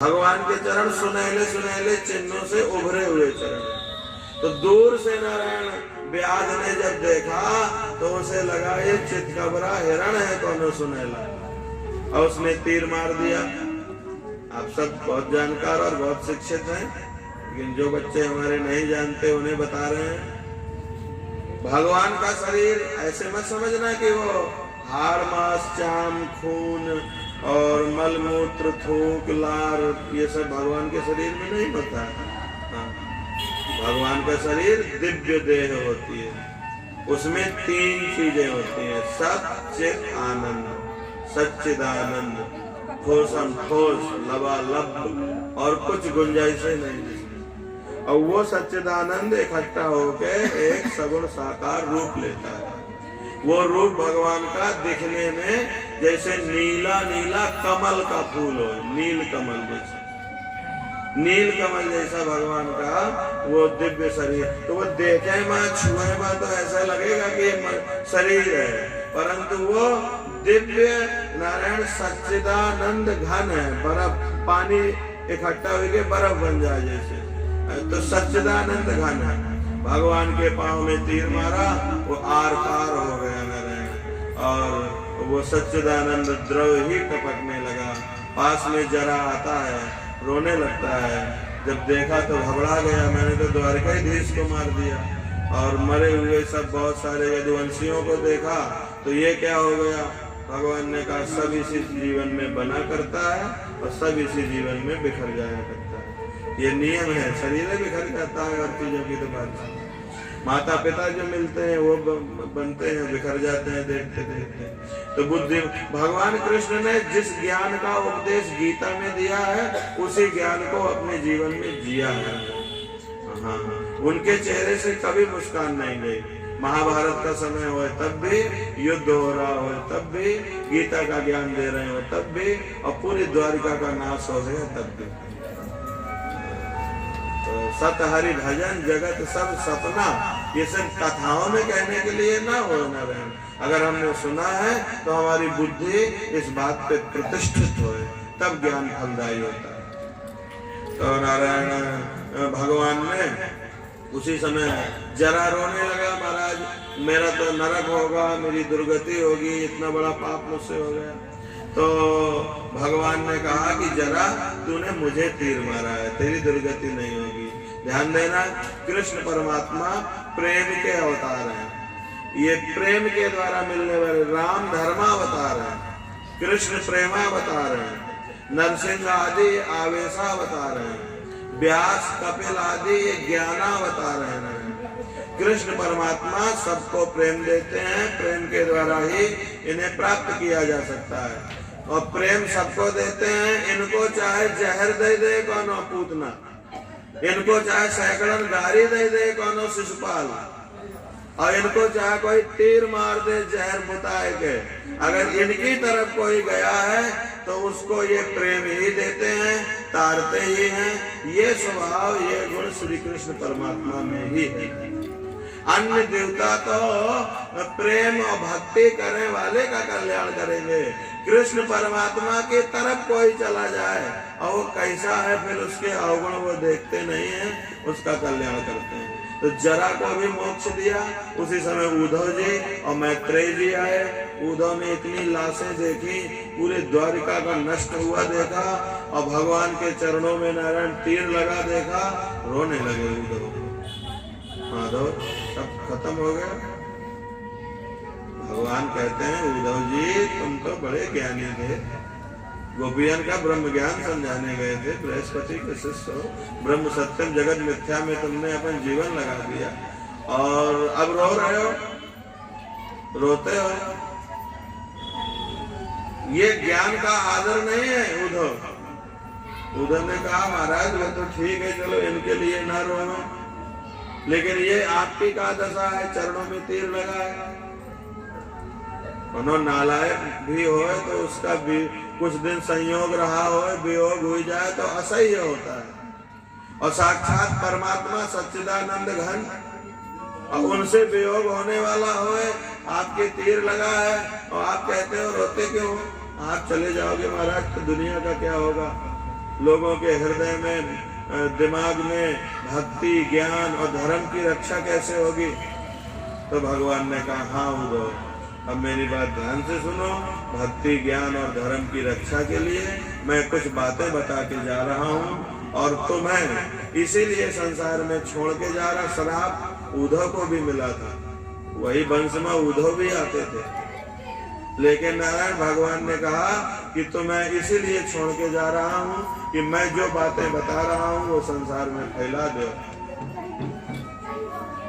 भगवान के चरण सुनहले सुनहले चिन्हों से उभरे हुए चरण। तो दूर से नारायण व्याध ने जब देखा तो उसे लगा ये चितकबरा हिरण है कौन सुनहला, और उसने तीर मार दिया। आप सब बहुत जानकार और बहुत शिक्षित हैं, लेकिन जो बच्चे हमारे नहीं जानते उन्हें बता रहे हैं। भगवान का शरीर ऐसे मत समझना कि वो हाड़ मांस चाम खून और मलमूत्र थूक लार ये सब भगवान के शरीर में नहीं होता है। हाँ। भगवान का शरीर दिव्य देह होती है, उसमें तीन चीजें होती हैं, सच्चित आनंद, सच्चिदानंद, ठोसम ठोस लबालब और कुछ गुंजाइशें नहीं। और वो सच्चिदानंद इकट्ठा होके एक सगुण साकार रूप लेता है। वो रूप भगवान का दिखने में जैसे नीला नीला कमल का फूल हो, नील कमल जैसा, नील कमल जैसा भगवान का वो दिव्य शरीर। तो वो देखे में छुए में तो ऐसा लगेगा कि शरीर है, परंतु वो दिव्य नारायण सच्चिदानंद घन है, बर्फ पानी इकट्ठा होके बर्फ बन जाए जैसे, तो सच्चिदानंद घन है। भगवान के पांव में तीर मारा, वो आर पार हो गया नारायण, और वो सच्चिदानंद द्रव ही टपकने लगा। पास में जरा आता है, रोने लगता है। जब देखा तो घबरा गया, मैंने तो द्वारकाधीश को मार दिया। और मरे हुए सब बहुत सारे यदुवंशियों को देखा तो ये क्या हो गया। भगवान ने कहा सब इसी जीवन में बना करता है और सब इसी जीवन में बिखर जाया करता है। ये नियम है, शरीर बिखर जाता है और चीजों की तो बात। माता पिता जो मिलते हैं वो बनते हैं, बिखर जाते हैं देखते देखते। तो बुद्धि भगवान कृष्ण ने जिस ज्ञान का उपदेश गीता में दिया है उसी ज्ञान को अपने जीवन में जिया है। हाँ, उनके चेहरे से कभी मुस्कान नहीं गई। महाभारत का समय हो तब भी, युद्ध हो रहा हो तब भी, गीता का ज्ञान दे रहे हो तब भी, और पूरी द्वारिका का नाश हो गया तब भी। सत हरि भजन जगत सब सपना, ये सब कथाओं में कहने के लिए ना हो नारायण। अगर हमने सुना है तो हमारी बुद्धि इस बात पे प्रतिष्ठित हो, तब ज्ञान फलदायी होता है। तो नारायण भगवान ने उसी समय जरा रोने लगा, महाराज मेरा तो नरक होगा, मेरी दुर्गति होगी, इतना बड़ा पाप मुझसे हो गया। तो भगवान ने कहा कि जरा तूने मुझे तीर मारा है, तेरी दुर्गति नहीं होगी। ध्यान देना, कृष्ण परमात्मा प्रेम के अवतार हैं। ये प्रेम के द्वारा मिलने वाले राम धर्मावतार हैं, कृष्ण प्रेमावतार हैं, नरसिंह आदि आवेशावतार हैं, व्यास कपिल आदि ज्ञानावतार हैं। कृष्ण परमात्मा सबको प्रेम देते हैं, प्रेम के द्वारा ही इन्हें प्राप्त किया जा सकता है। और प्रेम सबको देते हैं, इनको चाहे जहर दे दे कौनो पूतना, इनको चाहे सैकड़न गारी दे दे कौनो शिशुपाल, और इनको चाहे कोई तीर मार दे जहर बुताए के, अगर इनकी तरफ कोई गया है तो उसको ये प्रेम ही देते हैं, तारते ही हैं। ये स्वभाव, ये गुण श्री कृष्ण परमात्मा में ही है। अन्य देवता तो प्रेम और भक्ति करने वाले का कल्याण करेंगे, कृष्ण परमात्मा की तरफ कोई चला जाए और वो कैसा है फिर उसके अवगुण वो देखते नहीं हैं, उसका कल्याण करते हैं। तो जरा को भी मोक्ष दिया। उसी समय उद्धव जी और मैत्रेय जी आए। उद्धव ने इतनी लाशें देखी, पूरे द्वारिका का नष्ट हुआ देखा, और भगवान के चरणों में नारायण तीर लगा देखा, रोने लगे उद्धव। माधव सब खत्म हो गया। भगवान कहते हैं उद्धव जी तुम तो बड़े ज्ञानी थे, गोपियन का ब्रह्म ज्ञान समझाने गए थे, बृहस्पति के शिष्य हो, ब्रह्म सत्यम जगत मिथ्या में तुमने अपन जीवन लगा दिया और अब रो रहे हो, रोते हो। ये ज्ञान का आदर नहीं है। उद्धव ने कहा महाराज वो तो ठीक है, चलो इनके लिए ना रो, लेकिन ये आपकी का दशा है, चरणों में तीर लगा है। उन्होंने नालायक भी हो तो उसका भी कुछ दिन संयोग रहा हो, वियोग हो जाए तो असह्य होता है। और साक्षात परमात्मा सच्चिदानंद घन, और उनसे वियोग होने वाला हो, आपके तीर लगा है और आप कहते हो रोते क्यों, आप चले जाओगे महाराज तो दुनिया का क्या होगा। लोगों के हृदय में, दिमाग में भक्ति, ज्ञान और धर्म की रक्षा कैसे होगी? तो भगवान ने कहा, हाँ उद्धव, अब मेरी बात ध्यान से सुनो। भक्ति, ज्ञान और धर्म की रक्षा के लिए मैं कुछ बातें बता के जा रहा हूँ, और तुम्हें इसीलिए संसार में छोड़ के जा रहा। श्राप उद्धव को भी मिला था, वही वंश में उद्धव भी आते थे, लेकिन नारायण भगवान ने कहा कि तुम्हें इसीलिए छोड़ के जा रहा हूँ कि मैं जो बातें बता रहा हूँ वो संसार में फैला दो।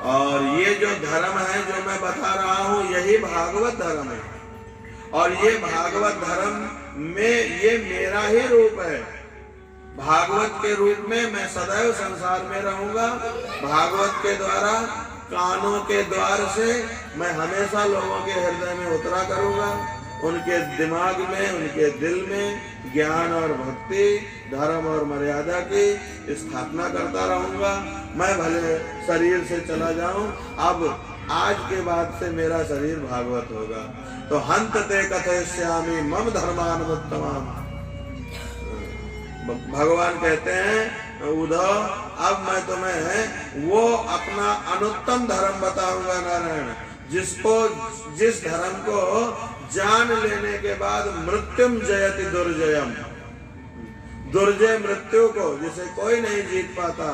और ये जो धर्म है जो मैं बता रहा हूँ, यही भागवत धर्म है, और ये भागवत धर्म में ये मेरा ही रूप है। भागवत के रूप में मैं सदैव संसार में रहूंगा। भागवत के द्वारा, कानों के द्वार से मैं हमेशा लोगों के हृदय में उतरा करूंगा, उनके दिमाग में, उनके दिल में ज्ञान और भक्ति, धर्म और मर्यादा की स्थापना करता रहूंगा। मैं भले शरीर से चला जाऊं, अब आज के बाद से मेरा शरीर भागवत होगा। तो हंत ते कथयिष्यामि मम धर्मानुत्तमम्। भगवान कहते हैं, उद्धव, अब मैं तुम्हें वो अपना अनुत्तम धर्म बताऊंगा नारायण, जिस धर्म को जान लेने के बाद मृत्युम जयति दुर्जयम, दुर्जय मृत्यु को जिसे कोई नहीं जीत पाता,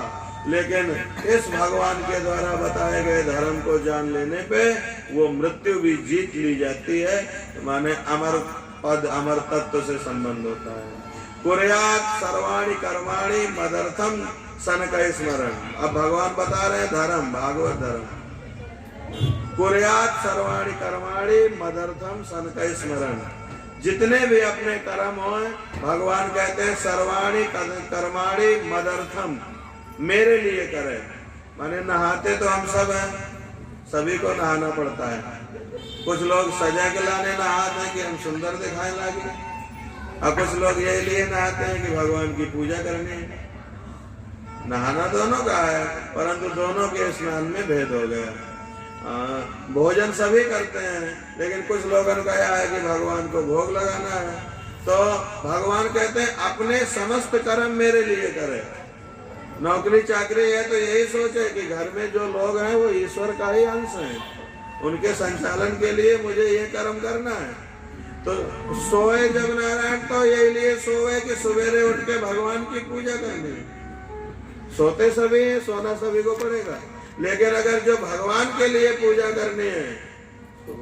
लेकिन इस भगवान के द्वारा बताए गए धर्म को जान लेने पे वो मृत्यु भी जीत ली जाती है। माने अमर पद, अमर तत्व से संबंध होता है। कुर्यात सर्वाणि कर्माणि मदर्थम सनकय स्मरण। अब भगवान बता रहे हैं धर्म, भागवत धर्म। कुर्यात सर्वाणि कर्माणि मदर्थम सनकय स्मरण। जितने भी अपने कर्म हो, भगवान कहते हैं सर्वाणि कर्माणि मदर्थम, मेरे लिए करे। माने नहाते तो हम सब हैं, सभी को नहाना पड़ता है। कुछ लोग सजा के लाने नहाते हैं कि हम सुंदर दिखाने लगे, और कुछ लोग ये लिए नहाते हैं कि भगवान की पूजा करनी है। नहाना दोनों का है, परंतु दोनों के स्नान में भेद हो गया। भोजन सभी करते हैं, लेकिन कुछ लोगों का यह है कि भगवान को भोग लगाना है। तो भगवान कहते हैं अपने समस्त कर्म मेरे लिए करे। नौकरी चाकरी है तो यही सोचे कि घर में जो लोग हैं वो ईश्वर का ही अंश हैं, उनके संचालन के लिए मुझे ये कर्म करना है। तो सोए जब नारायण, तो यही लिए सोए कि सवेरे उठ के भगवान की पूजा करनी है। सोते सभी है, सोना सभी को पड़ेगा, लेकिन अगर जो भगवान के लिए पूजा करनी है, तो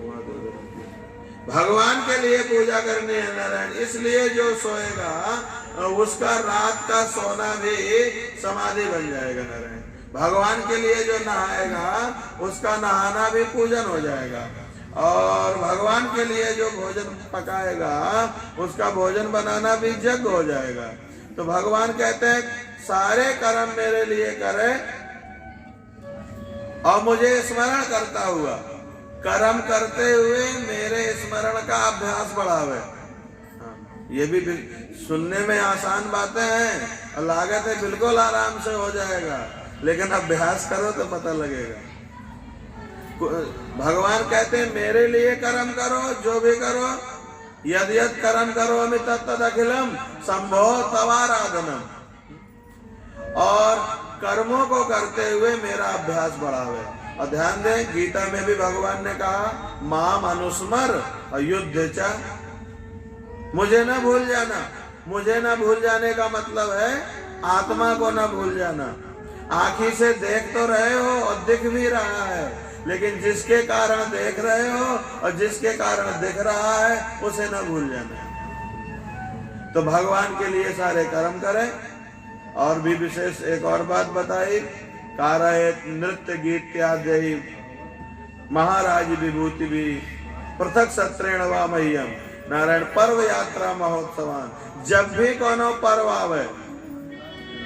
भगवान के लिए पूजा करनी है नारायण, इसलिए जो सोएगा उसका रात का सोना भी समाधि बन जाएगा नारायण। भगवान के लिए जो नहाएगा उसका नहाना भी पूजन हो जाएगा, और भगवान के लिए जो भोजन पकाएगा उसका भोजन बनाना भी यज्ञ हो जाएगा। तो भगवान कहते हैं सारे कर्म मेरे लिए करे और मुझे स्मरण करता हुआ, कर्म करते हुए मेरे स्मरण का अभ्यास बढ़ावे। ये भी सुनने में आसान बातें हैं और लागत है बिल्कुल आराम से हो जाएगा, लेकिन अभ्यास करो तो पता लगेगा। भगवान कहते हैं मेरे लिए कर्म करो, जो भी करो, यद यद कर्म करो अमित तद अखिलम संभो तवाराधनम। और कर्मों को करते हुए मेरा अभ्यास बढ़ावे। और ध्यान दें, गीता में भी भगवान ने कहा माम अनुस्मर युद्ध च, मुझे न भूल जाना। मुझे न भूल जाने का मतलब है आत्मा को न भूल जाना। आंखी से देख तो रहे हो और दिख भी रहा है, लेकिन जिसके कारण देख रहे हो और जिसके कारण दिख रहा है उसे न भूल जाना। तो भगवान के लिए सारे कर्म करें। और भी विशेष एक और बात बताई, कारयेत नृत्य गीत्यादि महाराज विभूति भी पृथक सत्रेण वा मह्यम। नारायण पर्व यात्रा महोत्सवान, जब भी कोनो पर्व आवे,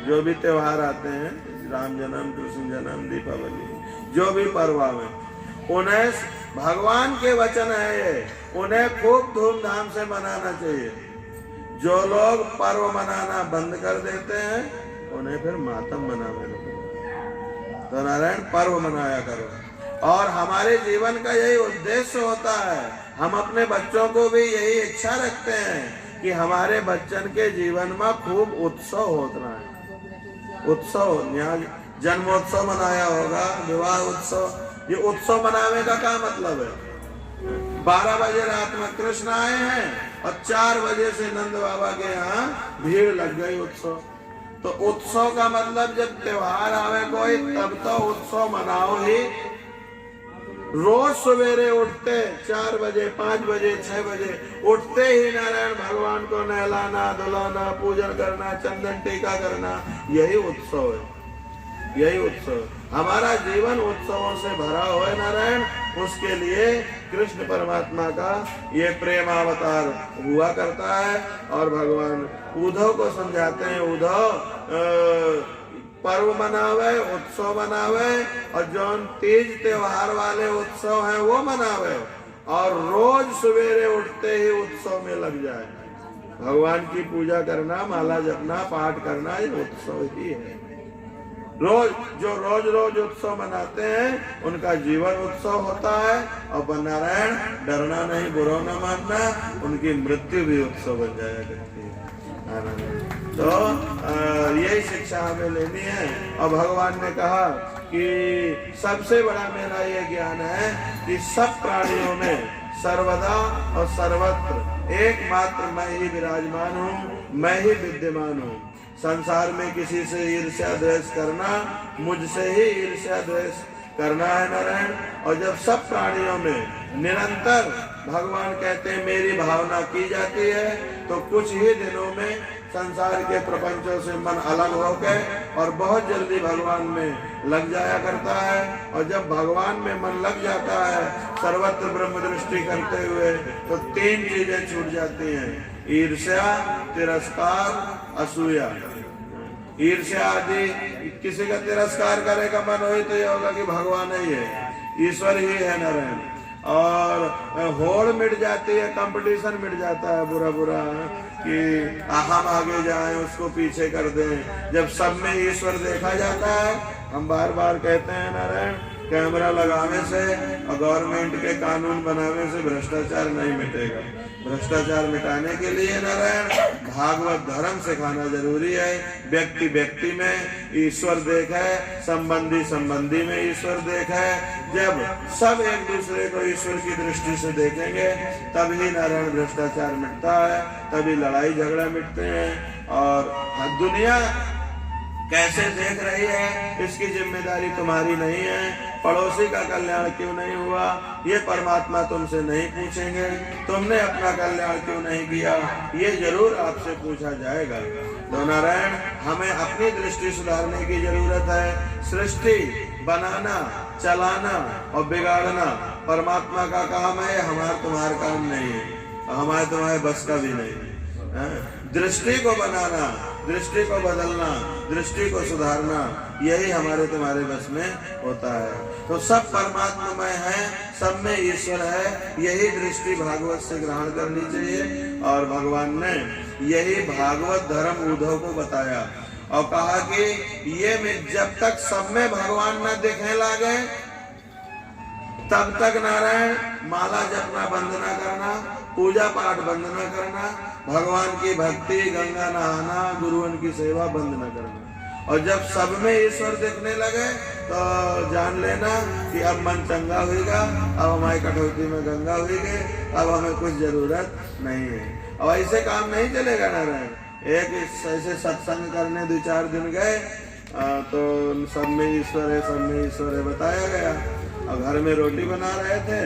जो भी त्योहार आते हैं, राम जन्म, कृष्ण जन्म, दीपावली, जो भी पर्व आवे, उन्हें भगवान के वचन है ये, उन्हें खूब धूमधाम से मनाना चाहिए। जो लोग पर्व मनाना बंद कर देते हैं उन्हें फिर मातम मनाने लगते। तो नारायण पर्व मनाया करो। और हमारे जीवन का यही उद्देश्य होता है, हम अपने बच्चों को भी यही इच्छा रखते हैं कि हमारे बच्चन के जीवन में खूब उत्सव होता है। उत्सव यहाँ जन्मोत्सव मनाया होगा, विवाह उत्सव, ये उत्सव मनाने का क्या मतलब है? 12 बजे रात में कृष्ण आए हैं और 4 बजे से नंद बाबा के यहाँ भीड़ लग गई उत्सव। तो उत्सव का मतलब जब त्योहार आवे कोई तब तो उत्सव मनाओ ही। रोज सवेरे उठते 4 बजे 5 बजे 6 बजे उठते ही नारायण भगवान को नहलाना धुलाना पूजन करना चंदन टीका करना, यही उत्सव है। यही उत्सव हमारा जीवन उत्सवों से भरा हुआ है नारायण। उसके लिए कृष्ण परमात्मा का ये प्रेम अवतार हुआ करता है। और भगवान उद्धव को समझाते हैं, उद्धव पर्व मनावे, उत्सव मनावे, और जो तीज त्योहार वाले उत्सव हैं वो मनावे, और रोज सवेरे उठते ही उत्सव में लग जाए। भगवान की पूजा करना, माला जपना, पाठ करना, ये उत्सव ही है। रोज रोज उत्सव मनाते हैं उनका जीवन उत्सव होता है। और नारायण डरना नहीं, बुरा न मानना, उनकी मृत्यु भी उत्सव बन जाया करती है। तो यही शिक्षा हमें लेनी है। और भगवान ने कहा कि सबसे बड़ा मेरा ये ज्ञान है कि सब प्राणियों में सर्वदा और सर्वत्र एकमात्र मैं ही विराजमान हूँ, मैं ही विद्यमान हूँ। संसार में किसी से ईर्ष्या द्वेष करना, मुझसे ही ईर्ष्या द्वेष करना है नारायण। और जब सब प्राणियों में निरंतर भगवान कहते हैं मेरी भावना की जाती है, तो कुछ ही दिनों में संसार के प्रपंचों से मन अलग होकर और बहुत जल्दी भगवान में लग जाया करता है। और जब भगवान में मन लग जाता है सर्वत्र ब्रह्म दृष्टि करते हुए, तो 3 चीजें छूट जाती हैं, ईर्ष्या, तिरस्कार, असूया। ईर्ष्या आदि किसी का तिरस्कार करे का मन हो तो ये होगा कि भगवान ही है, ईश्वर ही है नारायण। और होड़ मिट जाती है, कंपटीशन मिट जाता है बुरा बुरा, कि हम आगे जाएं उसको पीछे कर दें। जब सब में ईश्वर देखा जाता है, हम बार बार कहते हैं नारायण, कैमरा लगाने से और गवर्नमेंट के कानून बनाने से भ्रष्टाचार नहीं मिटेगा। भ्रष्टाचार मिटाने के लिए नारायण भागवत धर्म सिखाना जरूरी है। व्यक्ति व्यक्ति में ईश्वर देखे, संबंधी संबंधी में ईश्वर देखे। जब सब एक दूसरे को ईश्वर की दृष्टि से देखेंगे तभी नारायण भ्रष्टाचार मिटता है, तभी लड़ाई झगड़ा मिटते हैं। और दुनिया कैसे देख रही है इसकी जिम्मेदारी तुम्हारी नहीं है। पड़ोसी का कल्याण क्यों नहीं हुआ ये परमात्मा तुमसे नहीं पूछेंगे। तुमने अपना कल्याण क्यों नहीं किया ये जरूर आपसे पूछा जाएगा। तो नारायण हमें अपनी दृष्टि सुधारने की जरूरत है। सृष्टि बनाना, चलाना और बिगाड़ना परमात्मा का काम है, हमारा तुम्हारा काम नहीं है, हमारे तुम्हारे बस का भी नहीं है। दृष्टि को बनाना, दृष्टि को बदलना, दृष्टि को सुधारना, यही हमारे तुम्हारे बस में होता है। तो सब परमात्मामय है, सब में ईश्वर है, यही दृष्टि भागवत से ग्रहण करनी चाहिए। और भगवान ने यही भागवत धर्म उद्धव को बताया और कहा कि ये में जब तक सब में भगवान न दिखने लगे तब तक नारायण माला जपना बंद न करना, पूजा पाठ बंद न करना, भगवान की भक्ति, गंगा नहाना, गुरुओं की सेवा बंद न करना। और जब सब में ईश्वर देखने लगे तो जान लेना कि अब मन चंगा होगा, अब हमारी कटौती में गंगा होगी, अब हमें कुछ जरूरत नहीं है। और ऐसे काम नहीं चलेगा नारायण। एक ऐसे सत्संग करने 2-4 दिन गए तो सब में ईश्वर है, सब में ईश्वर है बताया गया। और घर में रोटी बना रहे थे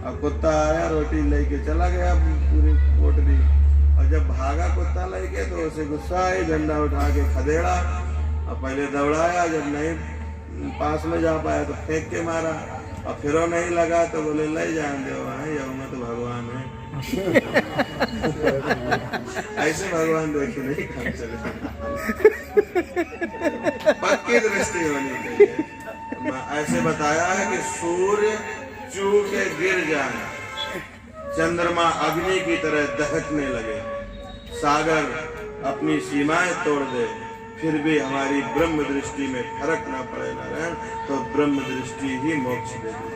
और कुत्ता आया, रोटी लेके चला गया पूरी पोटली। और जब भागा कुत्ता लेके तो उसे गुस्सा आई, डंडा उठा के खदेड़ा और पहले दौड़ाया, जब नहीं पास में जा पाया तो फेंक के मारा। और फिर वो नहीं लगा तो बोले ले जान दो, यमुना तो भगवान है। ऐसे भगवान देखे नहीं काम चले। पक्की दृष्टि होनी चाहिए। ऐसे बताया है कि सूर्य चू के गिर जाए, चंद्रमा अग्नि की तरह दहकने लगे, सागर अपनी सीमाएं तोड़ दे, फिर भी हमारी ब्रह्म दृष्टि में फर्क ना पड़े नारायण, तो ब्रह्म दृष्टि ही मोक्ष देती,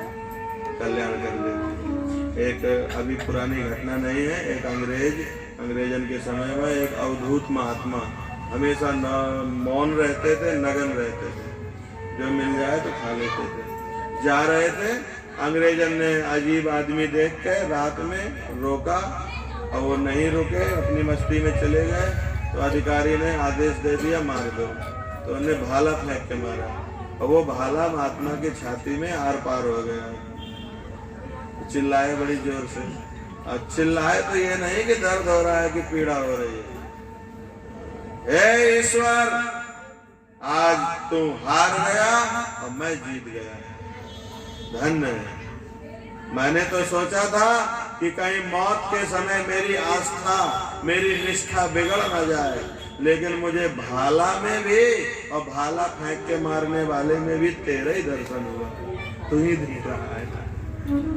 कल्याण कर देती। एक अभी पुरानी घटना नहीं है, एक अंग्रेजन के समय में एक अवधूत महात्मा हमेशा मौन रहते थे, नगन रहते थे, जो मिल जाए तो खा लेते थे। जा रहे थे, अंग्रेजन ने अजीब आदमी देख के रात में रोका और वो नहीं रुके, अपनी मस्ती में चले गए। तो अधिकारी ने आदेश दे दिया मार दो, तो उन्हें भाला फेंक के मारा और वो भाला महात्मा की छाती में आर पार हो गया। चिल्लाए बड़ी जोर से, और चिल्लाए तो ये नहीं कि दर्द हो रहा है कि पीड़ा हो रही है, हे ईश्वर आज तू हार गया और मैं जीत गया, धन्य है। मैंने तो सोचा था कि कहीं मौत के समय मेरी आस्था, मेरी निष्ठा बिगड़ न जाए, लेकिन मुझे भाला में भी और भाला फेंक के मारने वाले में भी तेरा ही दर्शन हुआ, तू ही दिख रहा है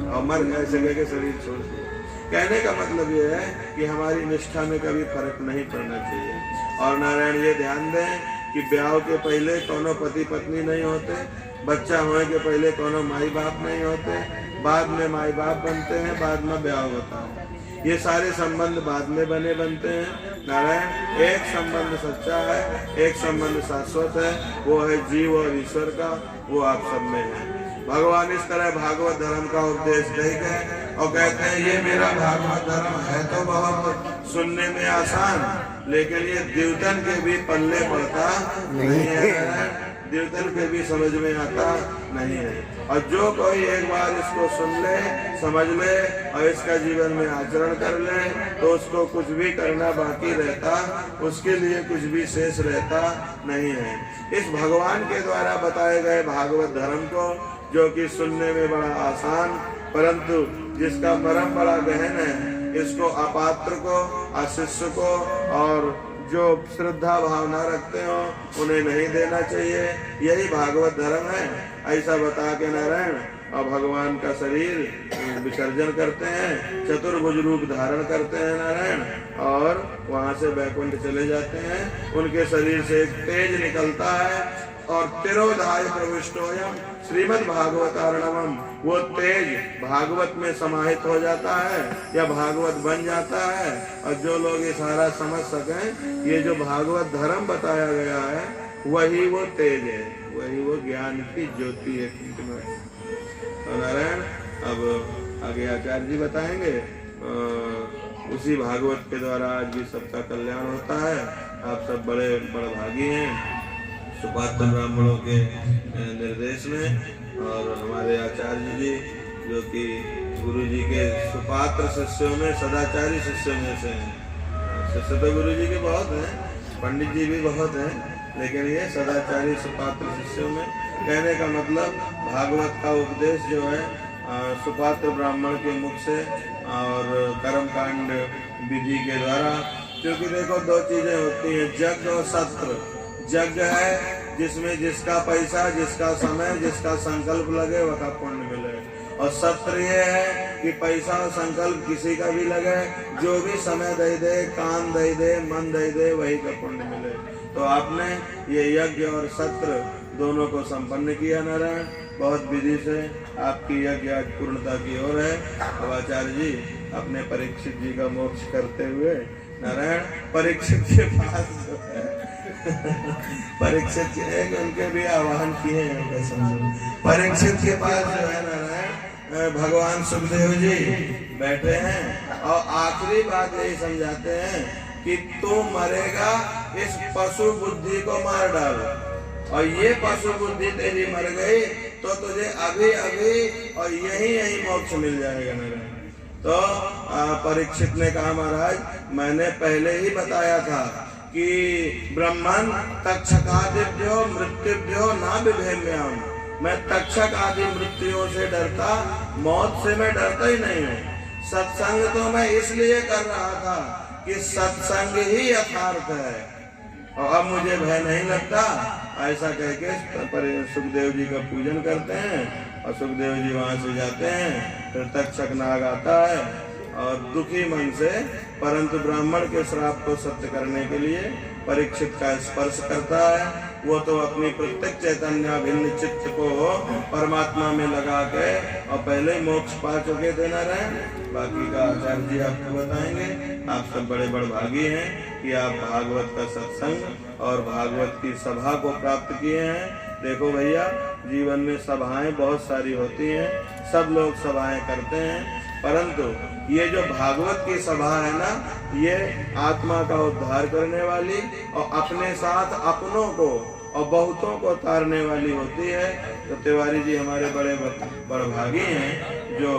और मर गए जगह के शरीर छोड़ दिया। कहने का मतलब ये है कि हमारी निष्ठा में कभी फर्क नहीं पड़ना चाहिए। और नारायण ये ध्यान दें कि ब्याह के पहले कोनो पति पत्नी नहीं होते, बच्चा होने के पहले कोनो माई बाप नहीं होते, बाद में माई बाप बनते हैं, बाद में ब्याह होता है। ये सारे संबंध बाद में बनते हैं। नारायण एक संबंध सच्चा है, एक संबंध शाश्वत है, वो है जीव और ईश्वर का, वो आप सब में है। भगवान इस तरह भागवत धर्म का उपदेश दे गए और कहते हैं ये मेरा भागवत धर्म है तो बहुत सुनने में आसान, लेकिन ये द्योतन के भी पल्ले पड़ता नहीं है, द्योतन के भी समझ में आता नहीं है। और जो कोई एक बार इसको सुन ले, समझ ले और इसका जीवन में आचरण कर ले, तो उसको कुछ भी करना बाकी रहता, उसके लिए कुछ भी शेष रहता नहीं है। इस भगवान के द्वारा बताए गए भागवत धर्म को, जो कि सुनने में बड़ा आसान परंतु जिसका परम बड़ा गहन है, इसको अपात्र को, अशिष्य को और जो श्रद्धा भावना रखते हो उन्हें नहीं देना चाहिए। यही भागवत धर्म है। ऐसा बता के नारायण और भगवान का शरीर विसर्जन करते हैं, चतुर्भुज रूप धारण करते हैं नारायण, और वहां से बैकुंठ चले जाते हैं। उनके शरीर से एक तेज निकलता है और तिरोधाय प्रविष्टोयम श्रीमद् भागवतार्णवम, वो तेज भागवत में समाहित हो जाता है या भागवत बन जाता है। और जो लोग ये सारा समझ सकें, ये जो भागवत धर्म बताया गया है वही वो तेज है, वही वो ज्ञान की ज्योति है। तो नारायण अब आगे आचार्य जी बताएंगे, उसी भागवत के द्वारा आज भी सबका कल्याण होता है। आप सब बड़े भागी हैं सुपात्र ब्राह्मणों के निर्देश में, और हमारे आचार्य जी जो कि गुरु जी के सुपात्र शिष्यों में, सदाचारी शिष्यों में से हैं। शिष्य तो गुरु जी के बहुत हैं, पंडित जी भी बहुत हैं, लेकिन ये सदाचारी सुपात्र शिष्यों में। कहने का मतलब भागवत का उपदेश जो है सुपात्र ब्राह्मण के मुख से और कर्मकांड विधि के द्वारा, क्योंकि देखो दो चीजें होती हैं, यज्ञ और सत्र। यज्ञ है जिसमें जिसका पैसा, जिसका समय, जिसका संकल्प लगे वह पुण्य मिले, और सत्र ये है कि पैसा और संकल्प किसी का भी लगे, जो भी समय दे दे, कान दे दे, मन दे दे, वही का पुण्य मिले। तो आपने ये यज्ञ और सत्र दोनों को संपन्न किया नारायण, बहुत विधि से आपकी यज्ञ आज पूर्णता की ओर है। अब आचार्य जी अपने परीक्षित जी का मोक्ष करते हुए नारायण परीक्षित के पास जो है परीक्षित के उनके भी आह्वान किए हैं, समझो परीक्षित के पास जो है नारायण भगवान सुखदेव जी बैठे हैं और आखिरी बात यही समझाते हैं कि तू मरेगा, इस पशु बुद्धि को मार डाल, और ये पशु बुद्धि तेरी मर गई तो तुझे अभी अभी और यही मोक्ष मिल जाएगा नारायण। तो परीक्षित ने कहा महाराज मैंने पहले ही बताया था कि ब्रह्मन तक्षकादिभ्यो मृत्युभ्यो ना बिभेम्याम, मैं तक्षक आदि मृत्युओं से डरता, मौत से मैं डरता ही नहीं हूँ। सत्संग तो मैं इसलिए कर रहा था कि सत्संग ही यथार्थ है और अब मुझे भय नहीं लगता। ऐसा कह के सुखदेव जी का पूजन करते हैं और सुखदेव जी वहां से जाते हैं। फिर तक्षक नाग आता है और दुखी मन से, परंतु ब्राह्मण के श्राप को सत्य करने के लिए परीक्षित का स्पर्श करता है, वो तो अपनी प्रत्येक चैतन्य भिन्न चित्त को परमात्मा में लगा के और पहले ही मोक्ष पा चुके थे नारायण। बाकी का आचार्य जी आपको बताएंगे। आप सब बड़े भागी हैं कि आप भागवत का सत्संग और भागवत की सभा को प्राप्त किए हैं। देखो भैया, जीवन में सभाएं बहुत सारी होती हैं, सब लोग सभाएं करते हैं, परंतु ये जो भागवत की सभा है ना, ये आत्मा का उद्धार करने वाली और अपने साथ अपनों को और बहुतों को तारने वाली होती है। तो तिवारी जी हमारे बड़े भागी हैं जो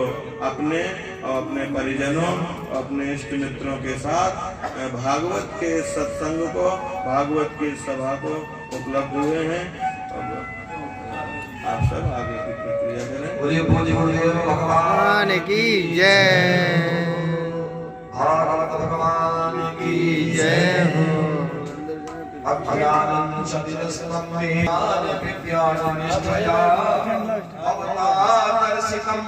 अपने और अपने परिजनों, अपने इष्ट मित्रों के साथ भागवत के सत्संग को, भागवत की सभा को उपलब्ध हुए हैं। आप सब आगे की प्रक्रिया करें। बोलिए गुरुदेव भगवान की जय, भागवत भगवान की जय हो। अज्ञानं सतिरस्तम्भेन विद्यानिष्ठया अवतारसिकम्